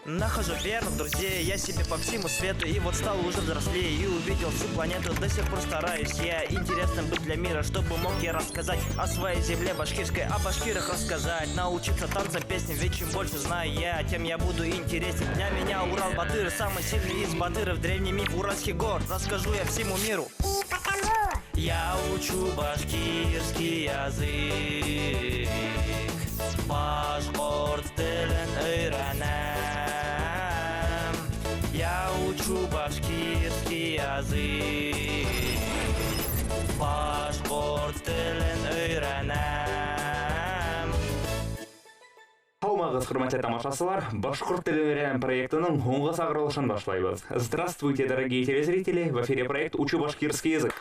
Нахожу верных друзей, я себе по всему свету. И вот стал уже взрослее и увидел всю планету. До сих пор стараюсь я интересным быть для мира, чтобы мог я рассказать о своей земле башкирской, о башкирах рассказать, научиться танцам, песням. Ведь чем больше знаю я, тем я буду интересен. Для меня Урал-Батыр самый сильный из батыров. Древний миф уральских гор расскажу я всему миру. Я учу башкирский язык, башкорт тілін öğrenем. Я учу башкирский язык, башкорт тілін öğrenем. Саламатсыз, хурматтуу тамашачылар, Башкорт тілін үйренем проектінің оңғы сағырылышын башлайбыз. Здравствуйте, дорогие телезрители, в эфире проект «Учу башкирский язык».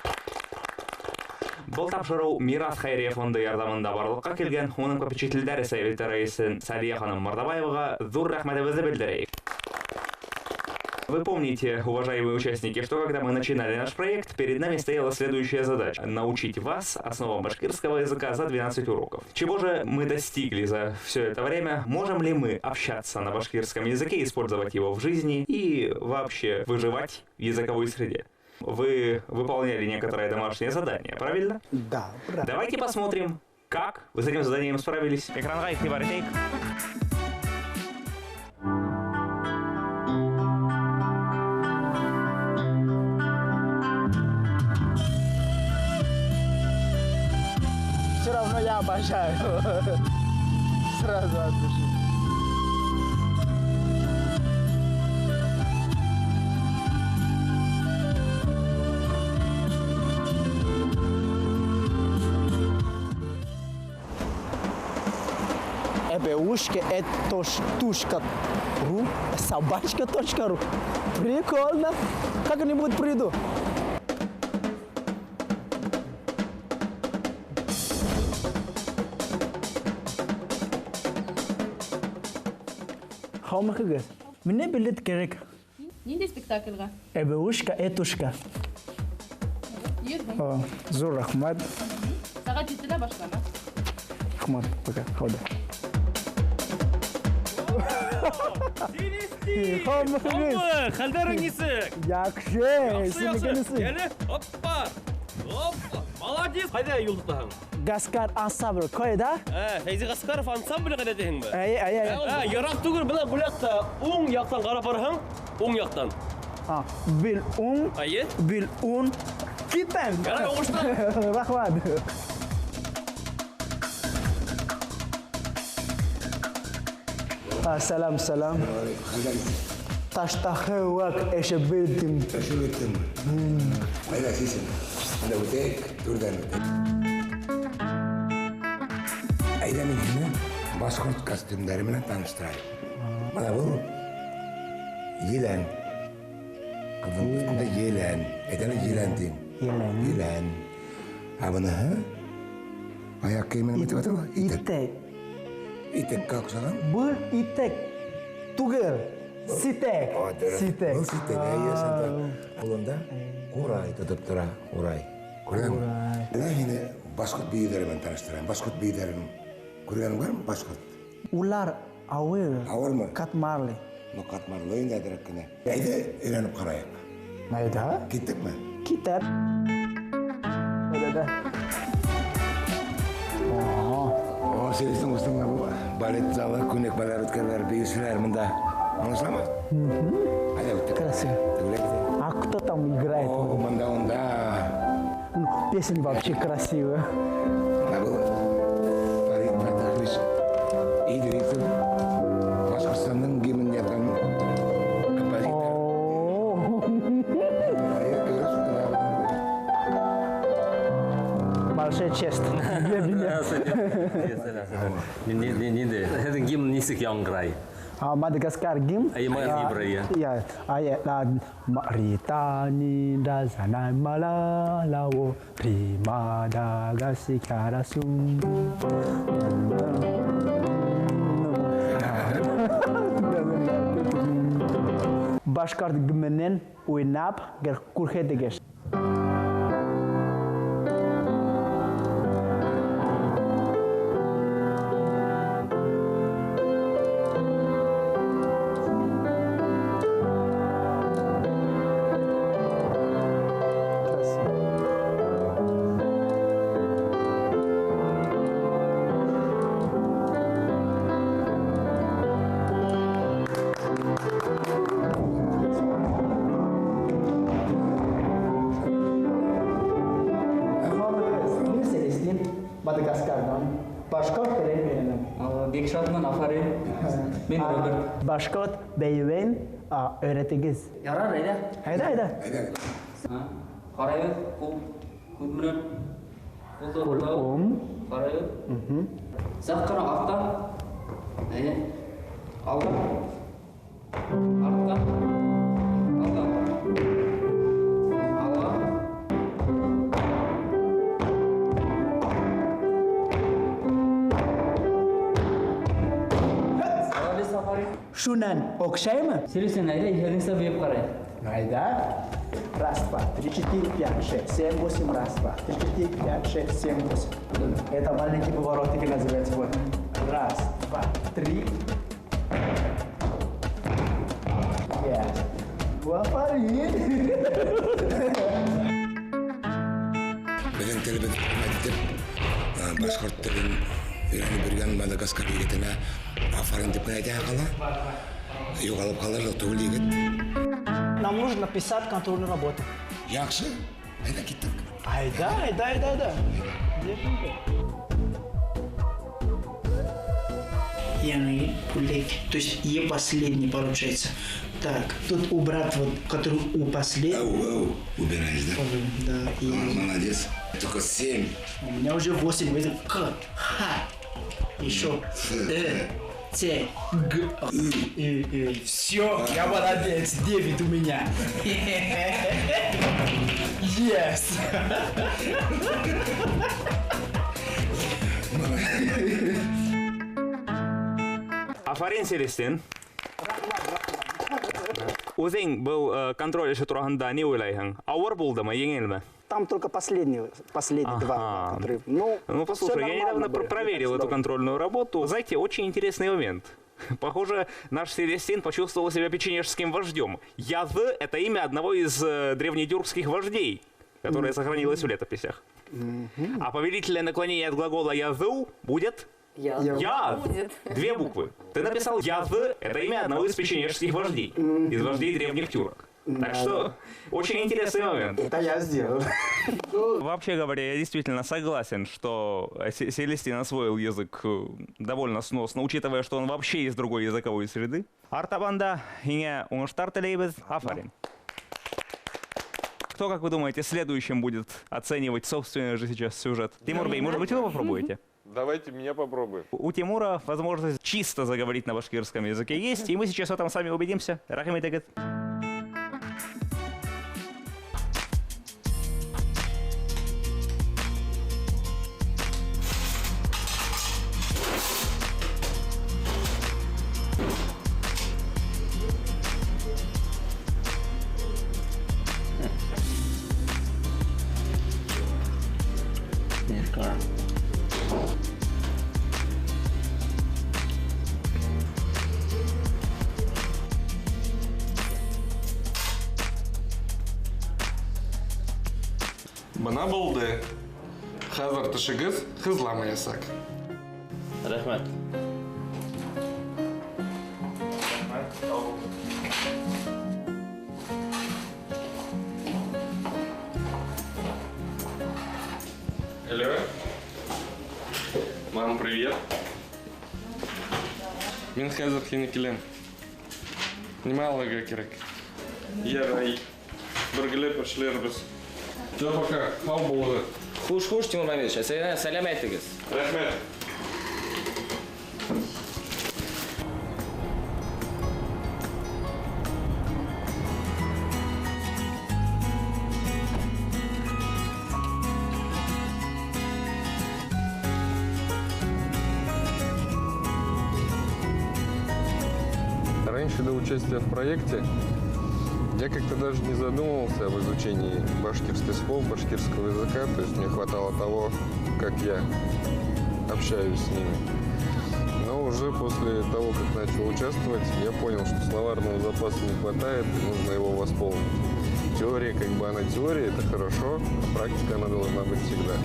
Бұл тапшыру Мирас Хайрия фонды ярдамында барлыққа келген оның попечительдері советі райысы Сәлия ханым Мордабаеваға зор рахметімізді білдірейік. Вы помните, уважаемые участники, что когда мы начинали наш проект, перед нами стояла следующая задача – научить вас основам башкирского языка за 12 уроков. Чего же мы достигли за все это время? Можем ли мы общаться на башкирском языке, использовать его в жизни и вообще выживать в языковой среде? Вы выполняли некоторые домашние задания, правильно? Да, правильно. Давайте посмотрим, как вы с этим заданием справились. Экранға игътибар етейік. Все равно я обожаю. Сразу от души. Эбеушка, этоштушка.ру, собачка.ру. Прикольно. Как-нибудь приду. Хамахыгыз. Мне билет керек. Нинди спектакльга? Эбеушка, этушка. Йөргән. Зур рахмат. Сәгать 7-дә башлана. Рахмат. Пока. Хода. Хамахыгыз. Хәлдәрең нисек? Яхшы. Синекенесең. Яны, оппа. Оппа. Молодец. Кайда юлдытаһың? Гаскар ансамбль койда? Фәйзи Гаскаров ансамбль кайда дисеңме? Ай. Ярак түгел, менә бу якта уң яктан карап барһаң, уң яктан. Bil un. Айе? Bil un. Китәм. Ярак уңышта. Рахмат. Selam. Taştağı vak eşebildim. Eşebildim. Hayda sisin. Anda ötek, turdan ötek. Ayda men seni Bashkort kostyumlari bilan tanishtiraylik. Mana bu yılan. Kıvımda yılan. Aytana yılan deyin. Yılan. Ha bunu ha? Ayak kiyimini mi tuatır? İtek. İtek kalksadan? Bu itek. Tugel. Sitek. Sitek. Bu sitek. Ayya santa. Kolunda kuray tutup tura. Kuray. Kuray. Ben yine Bashkort beyleri bilan tanıştırayım. Bashkort beylerini ko'rganing var mı Bashkort? Ular ağır. Ağır mı? Katmarlı. Katmarlı oyun nedirəkkine. Ayda öyrənib qarayıq. Neydi? Gittik mi? Kitap. Öyle de. O senin üstüne bu balet zalı, könek balar ötkenler, büyüsüler bunda. Anlaşılama? Hadi öttik. Красиво. А кто там играет? О, банда. Песня вообще красивая. Nah bu Farid Fatahlis ide itu Bashkort'un gimin yapkan kapasitor. Ayo terus Большая честь. Для меня. Нинди гимн нисек яңгырай. Мадагаскар гимн. Я. Маритани да занай малалао при Мадагаскар сум. Башкорт гимнен уйнап гер курхедегеш. Мадагаскардан башкорт телен үйренем. Бекшатман Афарин. Мен Роберт. Башкорт бейвен öğretiniz. Ярар, айда. Hayda. Қарайып, көтміріп. Қарайып. Сәт қара артта. Алда. Артта. Алда. Алға. Молодец, Сафари. Şunan okşay mı? Серьезно, айда, ехеңізді беп қарай. Hayda. Раз, два, три, четыре, пять, шесть, семь, восемь. Раз, два, три, четыре, пять, шесть, семь, восемь. Это маленький поворотик называется вот. Раз, два, три. Yes. Вафарин. Bilen telebet ettim. Башкорт телин үйреніп берген Мадагаскар егетіне Афарин деп айтып қала. Юғалып қалар да түгіл егет. Нам нужно написать контрольную работу. Яқшы, айда кеттік. Айда. Yani то есть Е последний получается. Так, тут убрать вот, который у последний. Убираешь, да? Да, и Молодец. Только 7. у меня уже 8, это К, Х, еще Ц, Г, Все, я молодец, 9 у меня. Yes. Афарин Селестин. Өзің бұл контроль іші тұрғанда не ойлайсың? Ауыр болды ма, еңел ме? Там только последние два, которые... Ну, послушай, я недавно проверил эту контрольную работу. Знаете, очень интересный момент. Похоже, наш Селестин почувствовал себя печенежским вождем. Язы — это имя одного из древнетюркских вождей, которое сохранилось в летописях. А повелительное наклонение от глагола «язу» будет... Яз. Две буквы. Ты написал «язы» — это имя одного из печенежских вождей, из вождей древних тюрок. Так что, очень интересный момент. Это я сделал. Вообще говоря, я действительно согласен, что Селестин освоил язык довольно сносно, учитывая, что он вообще из другой языковой среды. Артабанда, ине уңыштар телейбез, Афарин. Кто, как вы думаете, следующим будет оценивать собственный же сейчас сюжет? Тимур Бей, может быть, вы попробуете? Давайте меня попробуем. У Тимура возможность чисто заговорить на башкирском языке есть, и мы сейчас в этом сами убедимся. Рахим Итагет. Бына болды. Хәзер тышыгыз хызламаясак. Рәхмәт. Алло. Мам, привет. Мен хәзер һине киләм. Нимә алырга кирәк? Ярый. Бергәләп эшләрбез. Все, пока. Хау булды. Хуш, Тимур Мамедович, сәлам әйтегез. Рәхмәт. Раньше до участия в проекте я как-то даже не задумывался об изучении башкирских слов, башкирского языка, то есть мне хватало того, как я общаюсь с ними. Но уже после того, как начал участвовать, я понял, что словарного запаса не хватает, и нужно его восполнить. Теория, как бы она теория, это хорошо, а практика она должна быть всегда.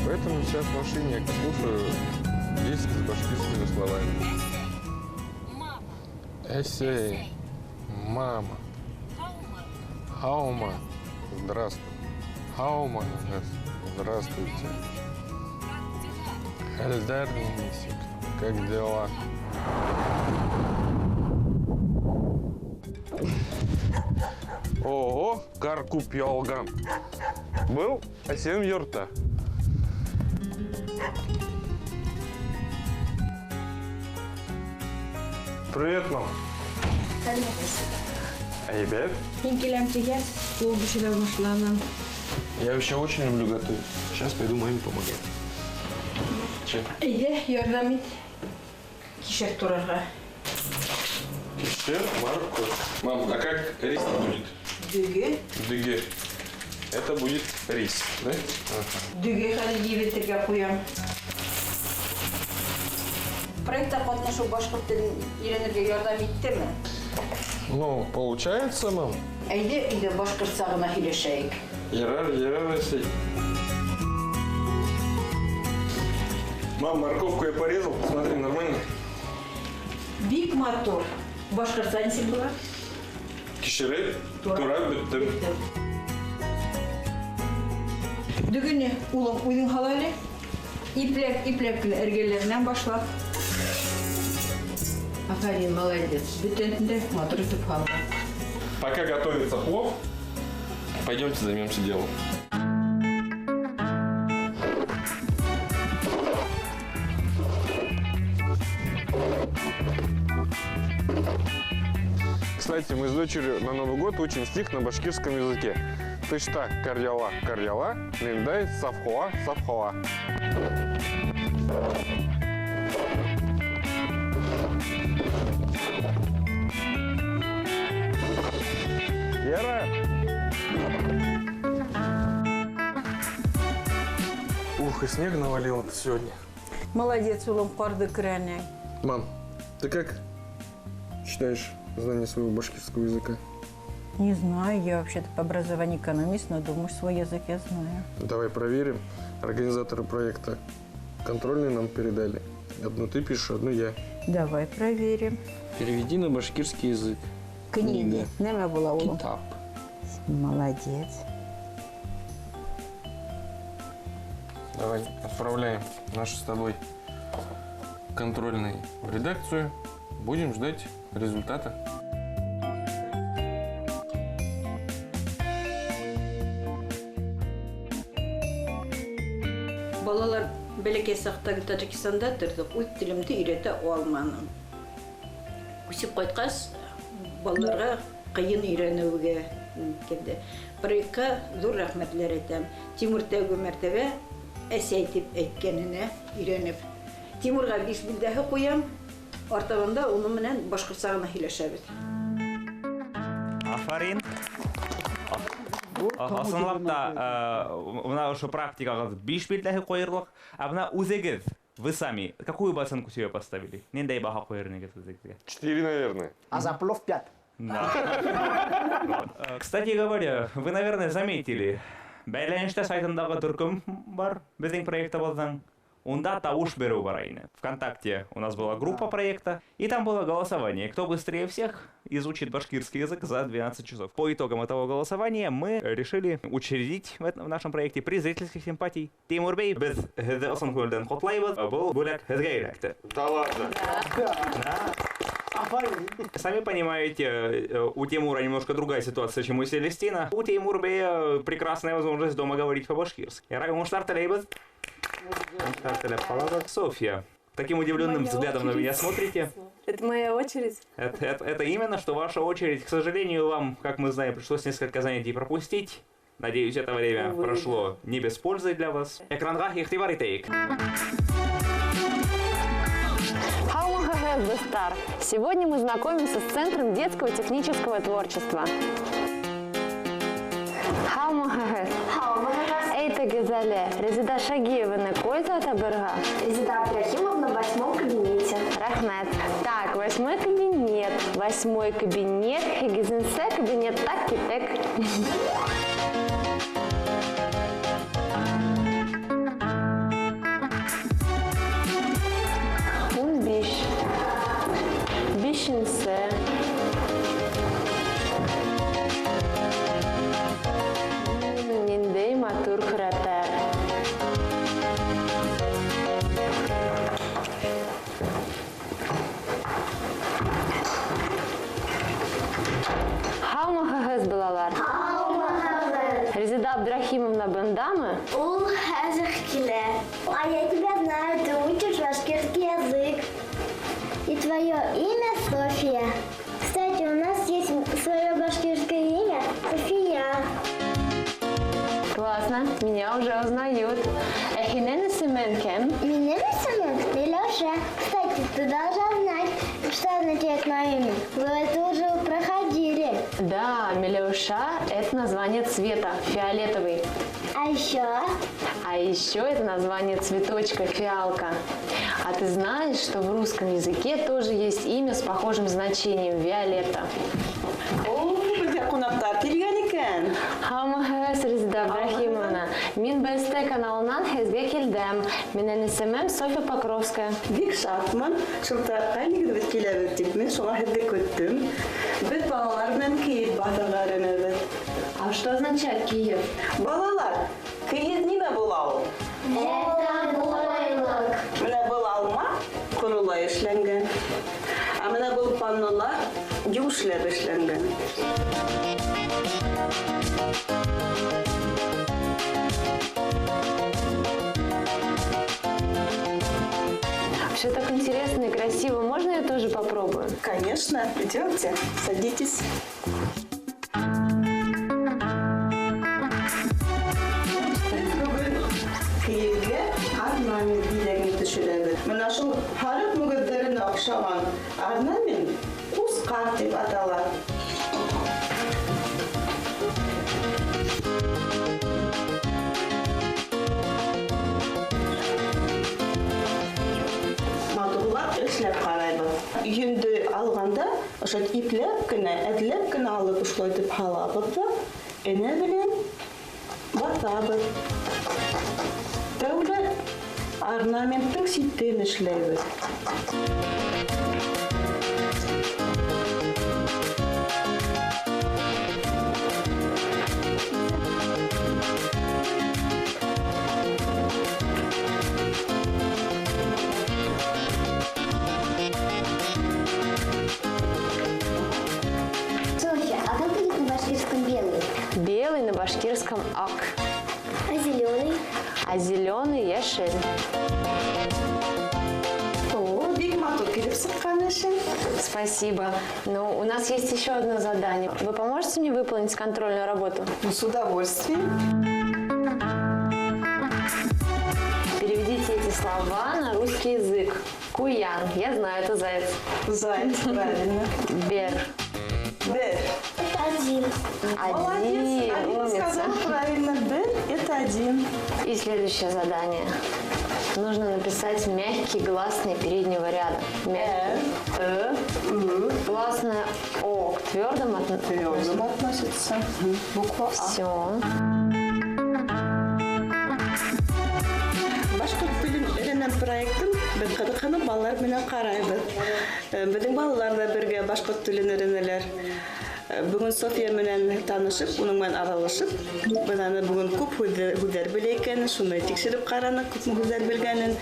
Поэтому сейчас в машине я слушаю диски с башкирскими словами. Эсей, мама. Хаума, здравствуй. Хаума, здравствуйте. Эльдар Денисик, как дела? Ого, Каркуп Ялган. Был Асен Юрта. Привет, мам. Ребят, я вообще очень люблю готовить. Сейчас пойду маме помогать. Че? Ярдам ит. Кишер турарға. Кишер, морковь. Мам, а как рис будет? Дүге. Дыге. Это будет рис, да? Ага. Дүге хәлі ебеттерге қоям. Проектта қатнашу башқұрт тілін үйренерге ярдам иттеме? Ну, получается, мам. Әйде үйде башқұрт сағына хилешәйік. Ярар, Асей. Мам, морковку я порезал, смотри, нормально? Бик мотор. Башқұрт сәнсі бұла? Кишерет, турак, біттім. Дүгіне ұлым үйдің халайлы. Иплек әргелерінен башлап. Афарин, молодец. Бүтентінде мотор ütіп қалды. Пока готовится плов, пойдемте займемся делом. Кстати, мы с дочерью на Новый год учим стих на башкирском языке. Тышта карьяла, карьяла, миндай савхоа, савхоа. Яра! Ух, и снег навалил сегодня. Молодец, ұлым, қарды кірәне. Мам, ты как считаешь знание своего башкирского языка? Не знаю, я вообще-то по образованию экономист, но думаю, свой язык я знаю. Давай проверим. Организаторы проекта контрольные нам передали. Одну ты пишешь, одну я. Давай проверим. Переведи на башкирский язык. Книга. Неме была улым. Китап. Молодец. Давай отправляем наши с тобой контрольные в редакцию. Будем ждать результата. Балалар бәлекей сақтағы Таджикистанда тұрдық, ұлт тілімді үйреті алманым. Өсіп қайтқас, балаларға қиын үйренуге келді. Проектқа зор рахметлер етем. Тимур тәугі мәртебе әсәйтіп әйткеніне үйреніп. Тимурға беш білдәхі қоям, артағында оны менен башқұрт сағына хилешәбіз. Афарин. Асынлап та, мына ушу практикаға биш билдәхи қойырлық, а мына үзегіз, вы сами, какую бы оценку себе поставили? Нендей баха қойырнегіз үзегізге? 4, наверное. А за плов 5. Кстати говоря, вы, наверное, заметили, бәйләнештә сайтындағы түркім бар, біздің проектыбыздан. Онда тауыш беру бар айны. ВКонтакте у нас была группа проекта, и там было голосование. Кто быстрее всех изучит башкирский язык за 12 часов. По итогам этого голосования мы решили учредить в нашем проекте приз зрительских симпатий. Тимурбей без Хедеосанхольден Хотлайбыз был более Хедгейректе. Да ладно. Сами понимаете, у Тимура немножко другая ситуация, чем у Селестина. У Тимурбея прекрасная возможность дома говорить по-башкирски. Софья, таким удивленным взглядом на меня смотрите. Это моя очередь? Это именно, что ваша очередь. К сожалению, вам, как мы знаем, пришлось несколько занятий пропустить. Надеюсь, это время прошло не без пользы для вас. Экранға ихтибаритейк. Сегодня мы знакомимся с Центром детского технического творчества. Эйта Гезале, Резида Шагиевна, койза табырга? Резида Абдрахимовна в 8 кабинете. Рахмет. Так, 8 кабинет. 8 кабинет. Хигизинсе кабинет так и так. Биш. Бишинсе. Нендей матур хратар. бындамы? Ул хәзер килә. А я тебя знаю, ты учишь башкирский язык. И твое имя София. Кстати, у нас есть свое башкирское имя София. Классно, меня уже узнают. Эхинен исемен кем? Меня зовут Милёша. Кстати, ты должна знать, что означает мое имя. Вы это уже проходили. Да, Милеуша – это название цвета, фиолетовый. А еще? А еще это название цветочка, фиалка. А ты знаешь, что в русском языке тоже есть имя с похожим значением – Виолетта? Хаммахы Резида Абрахимовна. Мин БСТ каналынан хезге келдем. Менен исемем Софья Покровская. Бик шатман, шылтыратқа негізі келебеттік. Мен соңа хедде көттім. Біз балалар мен кейіп батырғар өнеді. А что означает Киев? Балалар, кейіп неме болау? Это бойлок. Мене бұл алма, құрылай ішленген. А мене бұл паннолар, юшлеп ішленген. Все так интересно и красиво. Можно я тоже попробую? Конечно, идемте, садитесь. Кейіпге орнамент билегін түшіреді. Мына шул харып мүгіздеріне оқшаған орнамент Қусқар деп аталады. Эшләп карайбыз. Үйінді алғанда, ипләп кенә, әдләп кенә алып ушлай дип халабыз да, эне белән батабыз. Тәүле орнаменттың ситтен эшләйбез. Белый на башкирском ак. А зеленый? А зеленый яшель. О, бик матур килеп сыккан эшең. Спасибо. Но у нас есть еще одно задание. Вы поможете мне выполнить контрольную работу? С удовольствием. Переведите эти слова на русский язык. Куян. Я знаю, это заяц. Заяц, правильно. Бер. Бер. Это один. Один. Алина сказала правильно. Бер – это один. И следующее задание. Нужно написать мягкий гласный переднего ряда. Мягкий. Гласное О к твердым относится. Буква А. Все. Башкорт телен өйрәнәм проектын без кызыксынып балалар менән карайбыз. Безнең балалар да бергә башкорт телен өйрәнәләр. Бүген София менән танышып, уның белән аралашып, без аны бүген күп һүзләр белә икән, шуны тикшереп каранык, күп һүзләр белгәнен.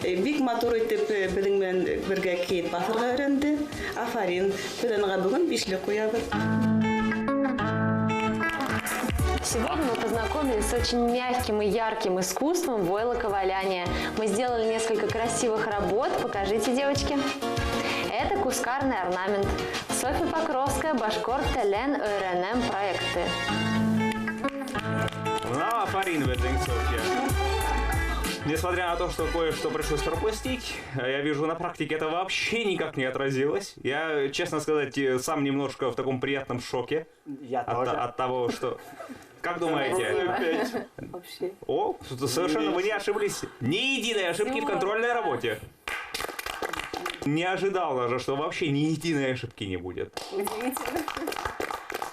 Бик матур итеп безнең белән бергә киеп басырга өйрәнде. Афарин, без аңа бүген 5 куябыз. Сегодня мы познакомились с очень мягким и ярким искусством войлоковаляния. Мы сделали несколько красивых работ. Покажите, девочки. Это кускарный орнамент. Софья Покровская, Башкорт Телен ÖRNM проекты. Ну, Фарин, Софья. Несмотря на то, что кое-что пришлось пропустить, я вижу, на практике это вообще никак не отразилось. Я, честно сказать, сам немножко в таком приятном шоке. От того, что... Как думаете? Вообще. О, совершенно вы не ошиблись. Ни единой ошибки в контрольной работе. Не ожидал даже, что вообще ни единой ошибки не будет. Удивительно.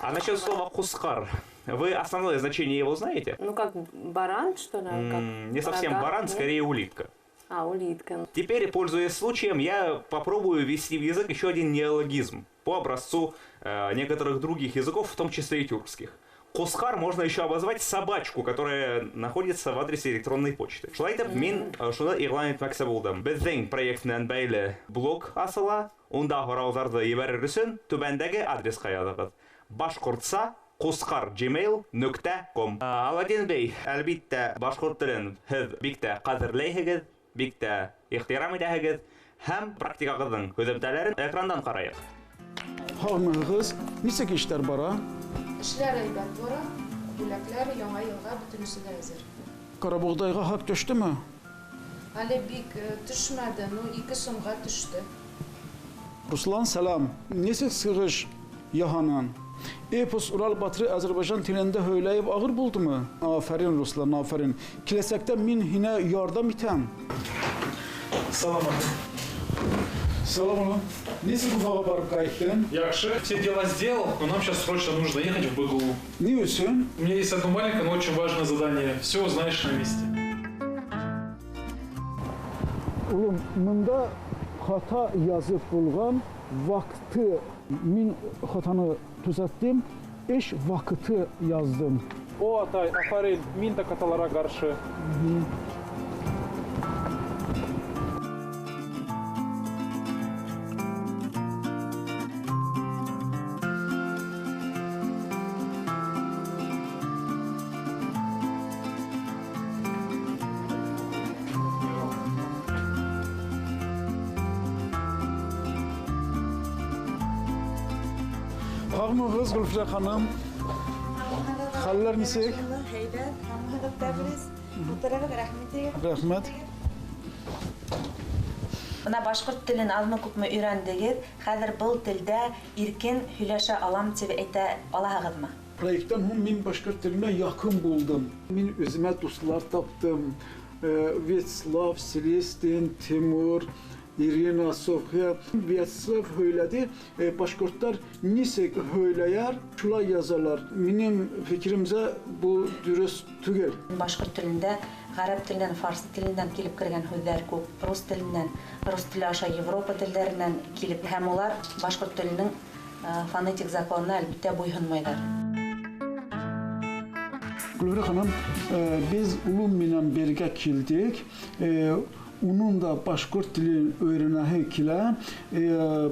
А насчет слова «хускар», вы основное значение его знаете? Ну как баран, что ли? Не совсем баран, скорее улитка. А, улитка. Теперь, пользуясь случаем, я попробую ввести в язык еще один неологизм по образцу некоторых других языков, в том числе и тюркских. Хускар можно еще обозвать собачку, которая находится в адресе электронной почты. Шулайтып, мен шуны игълан етмәкче булдым. Безнең проектнан бәйле блог асыла, унда хорауҙарҙы ебәрер өсөн түбәндәге адресҡа яҙығыҙ: bashqurtsa kuskar@gmail.com. Аладдин бей, әлбиттә, башкорт телен һез бик тә кадерләйһегез, бик тә ихтирам итәһегез һәм практикагызның һөҗәмтәләрен экрандан карайык. Ханымыгыз, ничек эшләр бара? Эшләр әйбәт бара. Бүләкләр яңа елга бөтенесе дә әзер. Карабогдайга хак төштеме? Әле бик төшмәде, 2 сумга төште. Руслан, сәлам. Ничек сыгыш яһанан? Epos Ural Batırı Azərbaycan dilində höyləyib ağır buldumu? Aferin Ruslan, aferin. Kilesəkdə min hinə yardım itəm. Salam aleyküm. Salam aleyküm. Nesi Kufağa barıb qayıtdın? Yaxşı, все дела сделал, но нам сейчас срочно нужно ехать в БГУ. Ne üçün? У меня есть одно маленькое, но очень важное задание. Все узнаешь на месте. Oğlum, bunda hata yazıb bulğan vaxtı min hatanı düzelttim. Eş vaxtı yazdım. O Atay, aferin, min de katalara karşı. Ağmığız Gülfire Hanım. Haller nisek? Heybət, hamıqıb təbriz. Bu tərəfə rəhmət. Rəhmət. Мына башкорт телен азмы күпме өйрәндегез, хәзер был телдә иркен һөйләшә алам дип әйтә алаһығызмы? Proyektdən min bashkurt dilinə yaxın buldum. Min özümə dostlar tapdım. Vetslav, Celestin, Timur, Irina, Sofya, Vetslav höylədi. Bashkurtlar nisek höyləyər, şula yazarlar. Benim fikrimcə bu dürüst түгел. Башкорт телендә гарәп теленнән, фарс теленнән килеп кергән һүзләр күп. Рус теленнән, рус теле аша Европа телләреннән килеп, һәм улар башкорт теленең фонетик законына әлбәттә буйһынмыйлар. Gülfire Hanım, biz ulum bilen birgə kildik. Onun da bashkurt dilini öyrənəhi kilə,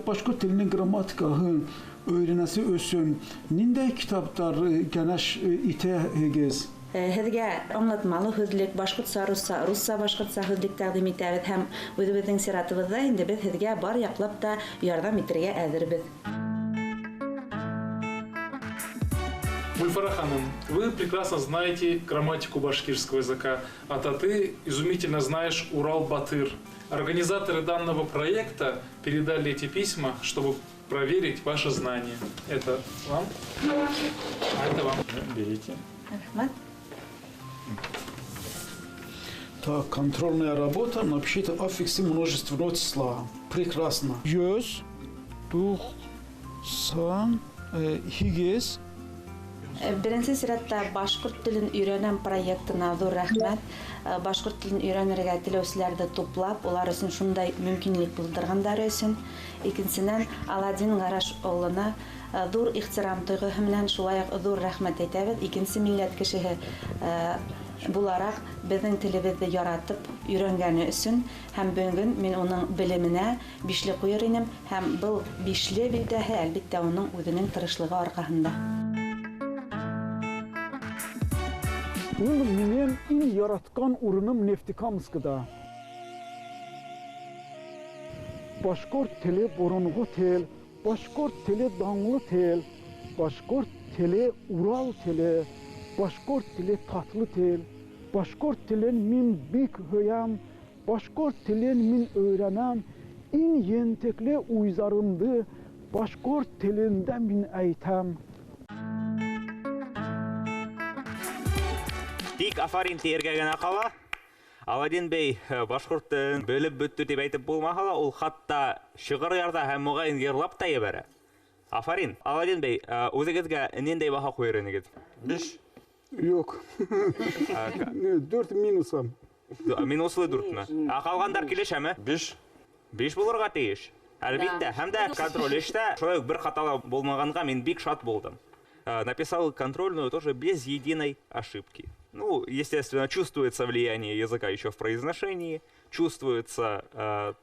bashkurt dilinin qrammatikahı öyrənəsi ösün. Nində kitablar gənəş itəhigiz? Һеҙгә аңлатмалы һүҙлек, башҡортса, русса, башҡортса һүҙлек тәҡдим итәбеҙ һәм үҙебеҙҙең сиратыбыҙҙа инде беҙ һеҙгә бар яҡлап та ярҙам итергә әҙербеҙ. Гульфара ханым, вы прекрасно знаете грамматику башкирского языка, а ты изумительно знаешь Урал-Батыр. Организаторы данного проекта передали эти письма, чтобы проверить ваши знания. Это вам? А это вам. Берите. Так, контрольная работа, напишите аффиксы множественного числа. Прекрасно. 198. Беренче сиратта башкорт телен өйрәнәм проектына зур рәхмәт. Башкорт телен өйрәнергә теләүчеләрне туплап, улар өчен шундай мөмкинлек булдырганнар өчен. Икенчедән, Аладдин Гараш улына зур ихтирам тойгыһы белән шулай ук зур рәхмәт әйтәбез. Икенче милләт кешеһе буларак безнең телебезне яратып өйрәнгәне өчен һәм бүген мин уның белеменә бишле куер инем һәм был бишле билдәһе әлбәттә уның үзенең тырышлыгы аркасында. Benim en yaratkan ürünüm Neftikamskı'da. Bashkort tili borunğu tel, bashkort tili danlı tel, bashkort tili Ural tili, bashkort tili tatlı tel, bashkort tilin min bik höyəm, bashkort tilin min öğrenəm, en yentekli uyzarımdı, bashkort tilində min aytam. Тик афарин тиергә генә кала. Аладдин бей башкорттан бөлеп бөттү дип әйтеп булмаһа ла, ул хатта шигырь ярда һәм мугаен йырлап та ебәрә. Афарин, Аладдин бей, үзегезгә нинди баһа куйыр инегез? 5. Yok. 4 минусам. Минуслы 4-мө? Калгандар килешәме? 5. 5 булырга тиеш. Әлбәттә, һәм дә контроль эштә шулай бер хаталы булмаганга мин бик шат булдым. Написал контрольную тоже без единой ошибки. Ну, естественно, чувствуется влияние языка еще в произношении, чувствуется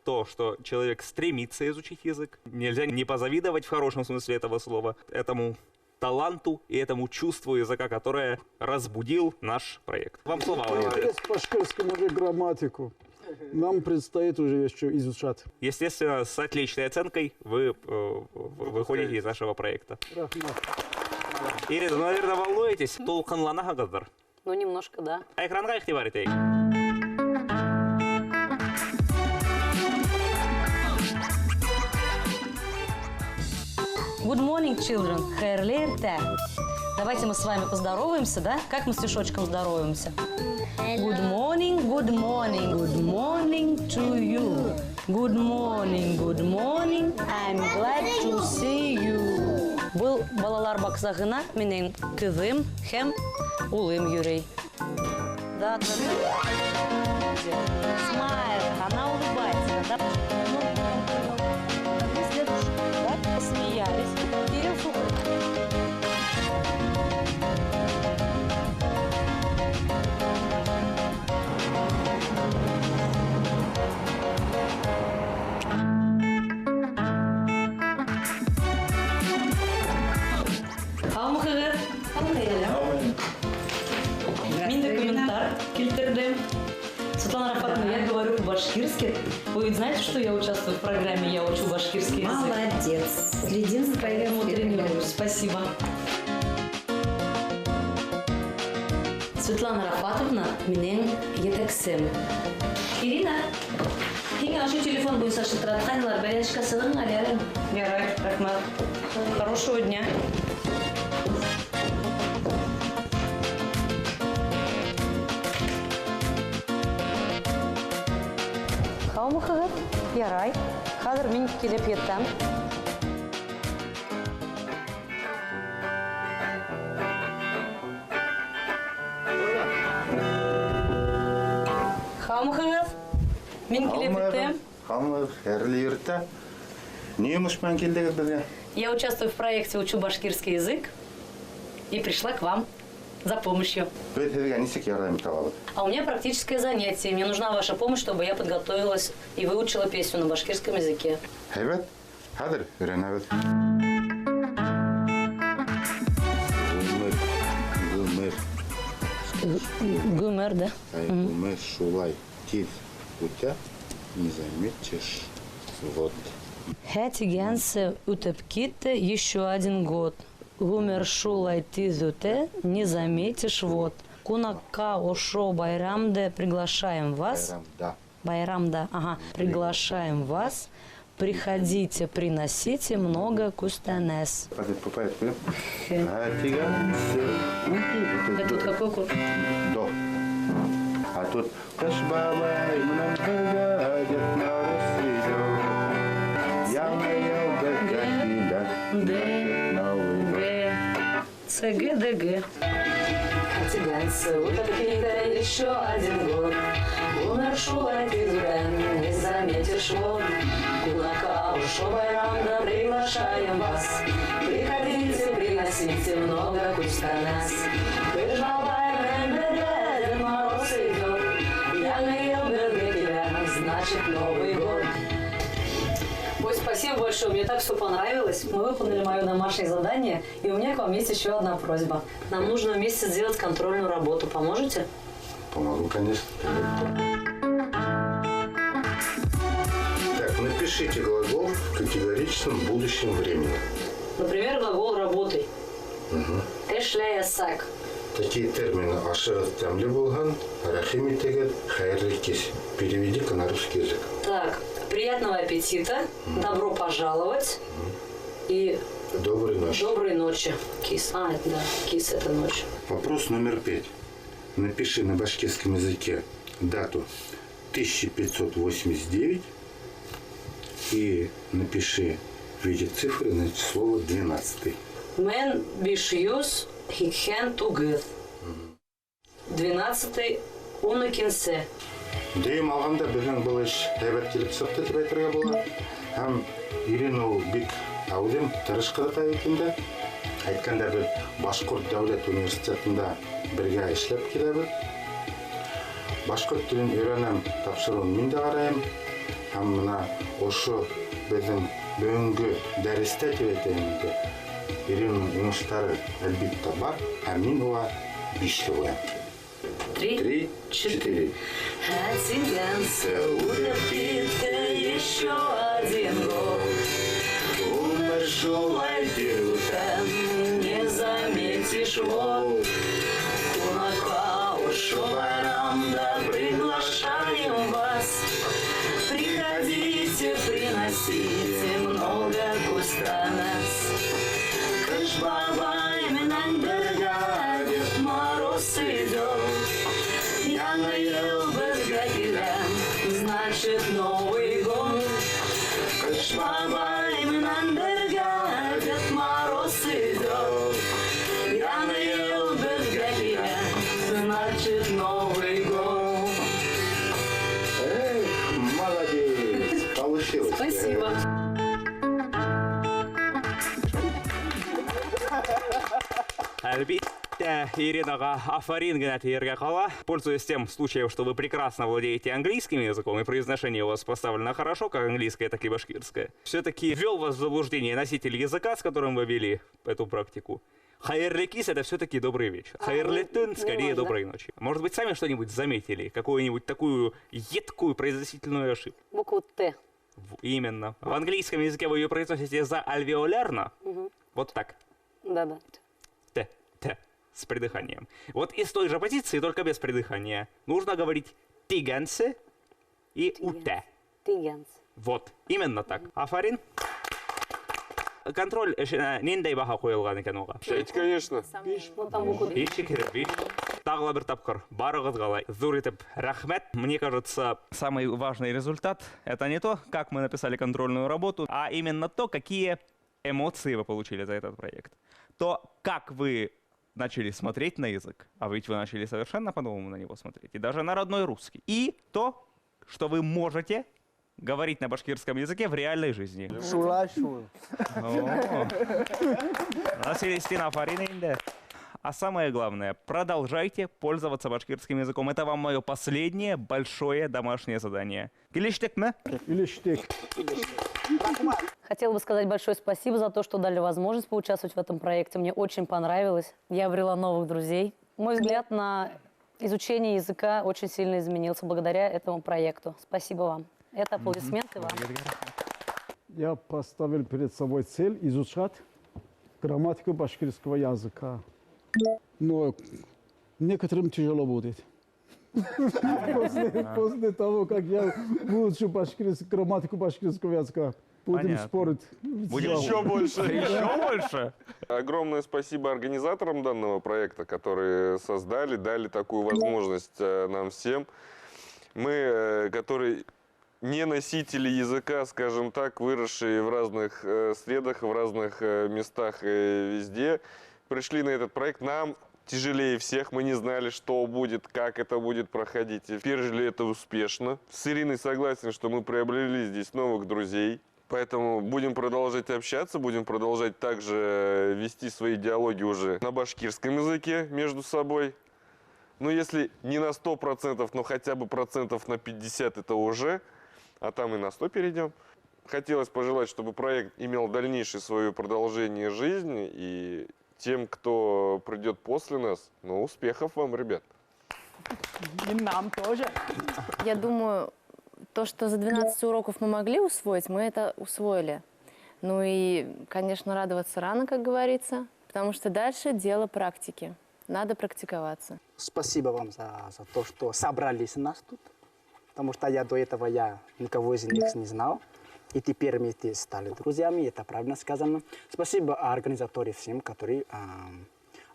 то, что человек стремится изучить язык. Нельзя не позавидовать в хорошем смысле этого слова этому таланту и этому чувству языка, которое разбудил наш проект. Вам слово, Владимир. Башкирскому же грамматику нам предстоит уже еще изучать. Естественно, с отличной оценкой вы выходите из нашего проекта. Ирина, наверное, волнуетесь? Толканлана хагаздар. Ну, немножко, да. А экранга ихтибар етейік. Good morning, children. Хайырлы эртә. Давайте мы с вами поздороваемся, да? Как мы с Тишочком здороваемся? Good morning, good morning, good morning to you. Good morning, good morning. I'm glad to see you. Был балалар баксагына менен кызым һәм улым йөрей. Да, Смайл, она улыбается, да? Посмеялись. Кирилл Сухарев. Хамхыр. Мин комментарий келтірдім. Светлана Рафатовна, я говорю по-башкирски. Вы ведь знаете, что я участвую в программе «Я учу башкирский язык»? Молодец. Следим за Поэтому тренируюсь. Спасибо. Светлана Рафатовна, менен етексем. Ирина, сен ашу телефон бойынша шылтыратқанлар, бәленшқа сылың әлерін. Ярай, рахмат. Хорошего дня. Хаумықығыр, ярай. Қазір мен келіп еттім. Хаумықығыр, мен келіп еттім. Хаумықығыр, әрлі ерті. Не мұшпан келдіңіз бізге? Я участвую в проекте «Учу башкирский язык» и пришла к вам за помощью. А у меня практическое занятие. Мне нужна ваша помощь, чтобы я подготовилась и выучила песню на башкирском языке. Evet. Hadi öğren evet. Гумер, да? Гумер, шулай, тиз, утя, не заметишь, вот. Хэтигенсе утепките еще один год. Гумер шулай тизуте, не заметишь вот. Кунака ошо байрамде, приглашаем вас. Байрамда, ага. Приглашаем вас. Приходите, приносите много кустанес. Это тут какой курс? До. А тут кашбалай, мнамбага, ЦГДГ. Цыганцы, утопили еще один год. Умер шулай тизурен, не заметишь вот. Кулака ушо байрамда, приглашаем вас. Приходите, приносите много кустанес. Прижал байрам, Дед Мороз идет. Я наел для тебя, значит Новый год. Ой, спасибо большое, мне так все понравилось. Мы выполнили мое домашнее задание, и у меня к вам есть еще одна просьба. Нам нужно вместе сделать контрольную работу. Поможете? Помогу, конечно. Так, напишите глагол в категоричном будущем времени. Например, глагол «работай». Эшля ясак. Такие термины ашырат тәмле булган, рахим итегет, хайрлы кис. Переведи-ка на русский язык. Так, приятного аппетита, добро пожаловать и... Доброй ночи. Доброй ночи. Кис. А, да, кис это ночь. Вопрос номер 5. Напиши на башкирском языке дату 1589 и напиши в виде цифры на слово 12. Мен бишьюс хикхен тугыт. 12-й уныкинсе. Дейм алғанда білген бұл іш әйбәт келіп сықты деп айтырға бола. Һәм Ирина ул бик әудем тырышқыдық әйтінде. Айтканда бір Башқұрт дәулет университетында бірге эшләп келебез. Башқұрт тілін өйрәнәм тапшыруын мин дә қарайым. Һәм мына ошы безнең бүгінгі дәрестә деп әйтәйем инде. үйрену жұмыстары әлбетте бар, мен оған 5 қоямын. 3, 4. Оттянется улыбки еще один год. Умер шулайдырка, не заметишь вот. Кунакау шуарамда приглашаем вас. Приходите, приносите много кустранас. Кыш-бабай менен бірге Дед Мороз идет. Я наел бергакилям, значит Новый год. Кыш-бабай менен бірге Дед Мороз идет. Я наел бергакилям, значит Новый год. Молодец, получилось. Спасибо. Әлбетте, Иринаға афарин генә тиергә кала. Пользуясь тем случаем, что вы прекрасно владеете английским языком и произношение у вас поставлено хорошо, как английское, так и башкирское, все-таки ввел вас в заблуждение носитель языка, с которым вы вели эту практику. Хайрликис — это все-таки добрый вечер. Хайрлетун — скорее доброй ночи. Может быть, сами что-нибудь заметили? Какую-нибудь такую едкую произносительную ошибку? Букву Т. Именно. В английском языке вы ее произносите заальвеолярно. Вот так. Да-да. Т. С придыханием. Вот из той же позиции, только без придыхания. Нужно говорить тигансе и уте. Тиганс. Вот. Именно так. Афарин? Контроль нендей баха қойылған екен оға? Конечно. Тағыла бір тапқыр. Барығыз қалай. Зур етіп рахмет. Мне кажется, самый важный результат — это не то, как мы написали контрольную работу, а именно то, какие эмоции вы получили за этот проект. То, как вы начали смотреть на язык, а ведь вы начали совершенно по-новому на него смотреть, и даже на родной русский. И то, что вы можете говорить на башкирском языке в реальной жизни. Селестина Фарининде. А самое главное, продолжайте пользоваться башкирским языком. Это вам мое последнее большое домашнее задание. Килиштек-ме? Килиштек. Хотела бы сказать большое спасибо за то, что дали возможность поучаствовать в этом проекте. Мне очень понравилось. Я обрела новых друзей. Мой взгляд на изучение языка очень сильно изменился благодаря этому проекту. Спасибо вам. Это аплодисменты вам. Я поставил перед собой цель изучать грамматику башкирского языка. Но некоторым тяжело будет. После того, как я выучу грамматику башкирского языка, будем спорить. Будем еще больше. Еще больше. Огромное спасибо организаторам данного проекта, которые создали, дали такую возможность нам всем. Мы, которые не носители языка, скажем так, выросшие в разных средах, в разных местах и везде, пришли на этот проект. Нам тяжелее всех, мы не знали, что будет, как это будет проходить. И пережили это успешно. С Ириной согласен, что мы приобрели здесь новых друзей. Поэтому будем продолжать общаться, будем продолжать также вести свои диалоги уже на башкирском языке между собой. Ну, если не на 100%, но хотя бы процентов на 50 это уже, а там и на 100 перейдем. Хотелось пожелать, чтобы проект имел дальнейшее свое продолжение жизни, и тем, кто придет после нас, ну, успехов вам, ребят. И нам тоже. Я думаю, то, что за 12 уроков мы могли усвоить, мы это усвоили. Ну и, конечно, радоваться рано, как говорится, потому что дальше дело практики. Надо практиковаться. Спасибо вам за то, что собрались нас тут, потому что до этого я никого из них не знал. И теперь мы стали друзьями, это правильно сказано. Спасибо организаторам всем, которые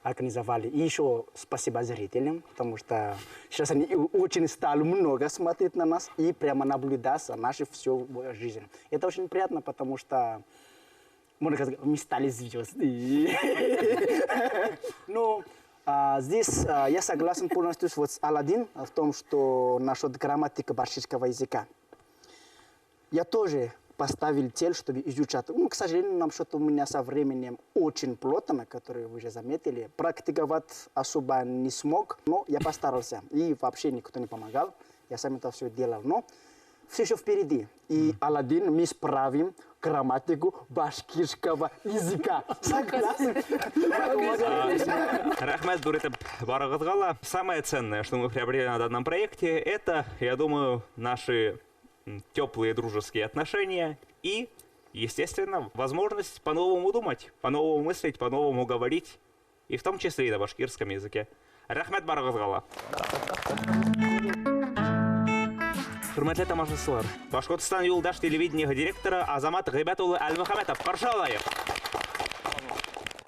организовали. И еще спасибо зрителям, потому что сейчас они очень стали много смотреть на нас и прямо наблюдать за нашу всю жизнь. Это очень приятно, потому что можно сказать, мы стали звездами. Но здесь я согласен полностью с Аладдин в том, что насчет грамматики башкирского языка. Я тоже поставил цель, чтобы изучать. Ну, к сожалению, нам что-то у меня со временем очень плотно, которые вы уже заметили. Практиковать особо не смог, но я постарался. И вообще никто не помогал. Я сам это все делал. Но все еще впереди. И Аладдин мы справим грамматику башкирского языка. Согласны? Рахмет, Дуритов, Барагазгала. Самое ценное, что мы приобрели на данном проекте, это, я думаю, наши теплые дружеские отношения и, естественно, возможность по-новому думать, по-новому мыслить, по-новому говорить, и в том числе и на башкирском языке. Рахмет, Барагазгала. Hürmetli тамашачылар, Башкортстан юлдаш телевидение директора Азамат Гайбатулы Аль-Мухаммедов каршы алайык.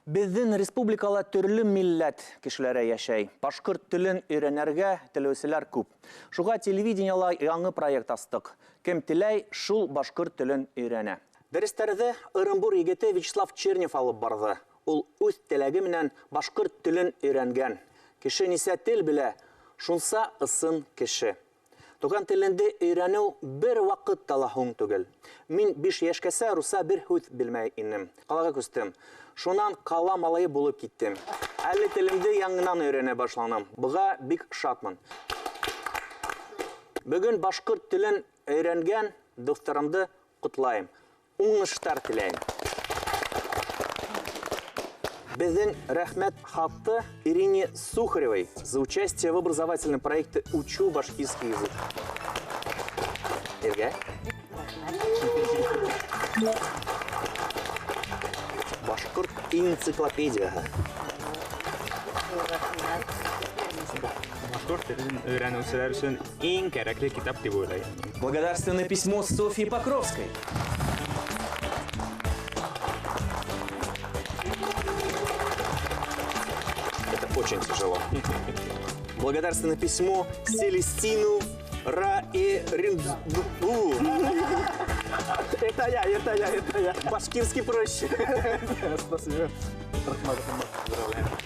Безнең республикала төрле милләт кешеләре яшәй. Башкорт телен өйрәнергә теләүчеләр күп. Шуңа телевидениела яңа проект астык. Кем теләй, шул башкорт телен өйрәнә. Дәресләрдә Орынбур егете Вячеслав Чернев алып барды. Ул үз теләге менән башкорт телен өйрәнгән. Кеше нисә тел белә, шунса ысын кеше. Туган телендә өйрәнү бер вакыт талаһың түгел. Мин 5 яшькәсә руса бер һүз белмәй инем. Калага күстем. Шуннан кала малае булып киттем. Әле телемде яңынан өйрәнә башланым. Буга бик шатмын. Бүген башкорт телен өйрәнгән дусларымды кутлайм. Уңыштар теләйм. Безнең рәхмәт хаты Ирине Сухаревой за участие в образовательном проекте «Учу башкирский язык». Ирга? Башкорт энциклопедия. Башкорт телен өйрәнүчеләр өчен иң кирәкле китап дип уйлыйм. Благодарственное письмо Софьи Покровской. Очень тяжело. Благодарственное письмо Селестину Раэринду. Это я. Башкирский проще. Спасибо.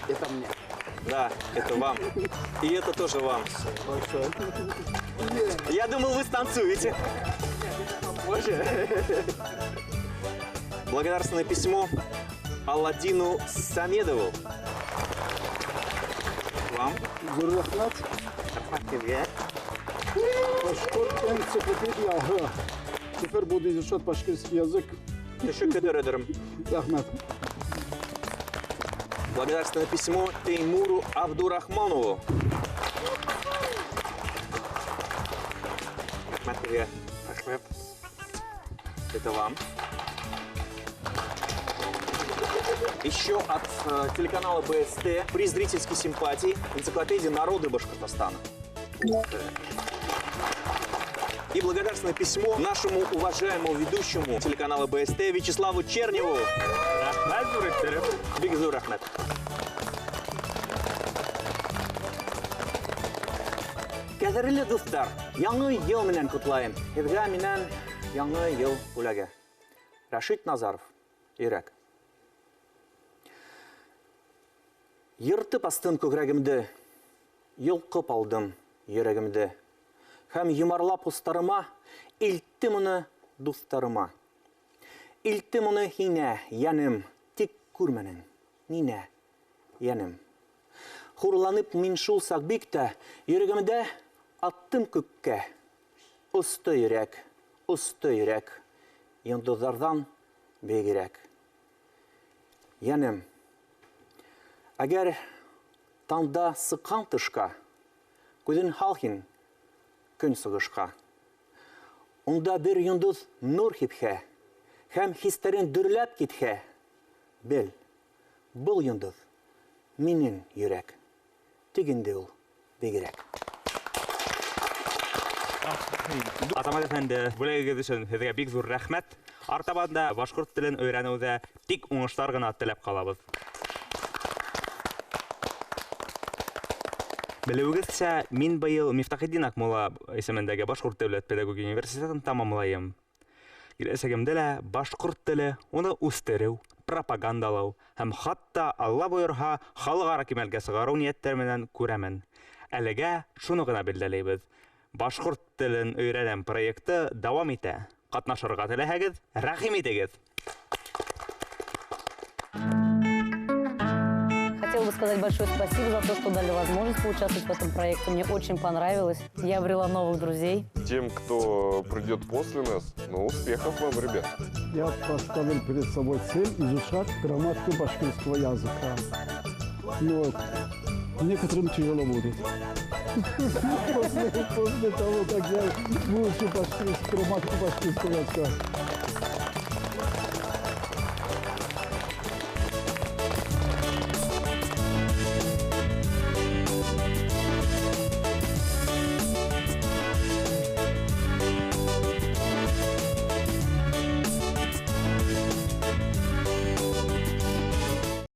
Это мне. Да, это вам. И это тоже вам. Я думал, вы станцуете. Благодарственное письмо Аладдину Самедову. Вам. Зуррахмат. Башкорт энциклопедия. Теперь буду изучать башкирский язык. Teşekkür ederim. Рахмат. Благодарственное письмо Теймуру Абдурахманову. Рахмат. Это вам. Еще от телеканала БСТ приз зрительской симпатии энциклопедии народа Башкортостана. И благодарственное письмо нашему уважаемому ведущему телеканала БСТ Вячеславу Черневу. Биг зур рахмат. Кадерле дуслар, яңа ел менән кутлайм. Һеҙгә минән яңа ел бүләге. Рашид Назаров, Ирак. Йыртып астым күкрәгемде, йолҡоп алдым йөрәгемде. Һәм йомарлап устарыма, илттем уны дуҫтарыма. Илттем уны һинә, йәнем, тик күрмәнең, ниңә, йәнем. Хурланып мин шул саҡ бик тә, йөрәгемдә аттым күккә. Осто йөрәк, йондоҙҙарҙан бейегерәк. Йәнем, әгәр таңда сыҡҡан тышҡа, күҙен һал һин көн сығышҡа. Унда бер йондоҙ нур һипһә, һәм хистәрен дөрләп китһә, бел, был йондоҙ минең йөрәк. Тегенде ул бигерәк. Атамат әфәнде, бүләгегеҙ өсөн һеҙгә бик зур рәхмәт. Артабанда башҡорт телен өйрәнеүҙә тик уңыштар ғына теләп ҡалабыҙ. Белеүегеҙсә, мин быйыл Мифтахетдин Акмулла исемендәге Башҡорт дәүләт педагогия университетын тамамлайым. Киләсәгемдә лә башҡорт теле, уны үҫтереү, пропагандалау һәм хатта, Алла бойорһа, халыҡара кимәлгә сығарыу ниәттәре менән күрәмен. Әлегә шуны ғына билдәләйбеҙ. Башҡорт телен өйрәнәм проекты дауам итә. Ҡатнашырға теләһәгеҙ, рәхим итегеҙ. Хотела бы сказать большое спасибо за то, что дали возможность поучаствовать в этом проекте. Мне очень понравилось. Я обрела новых друзей. Тем, кто придет после нас, успехов вам, ребят. я поставил перед собой цель изучать грамматику башкирского языка. Но некоторым тяжело будет. После того, как я выучу грамматику башкирского языка.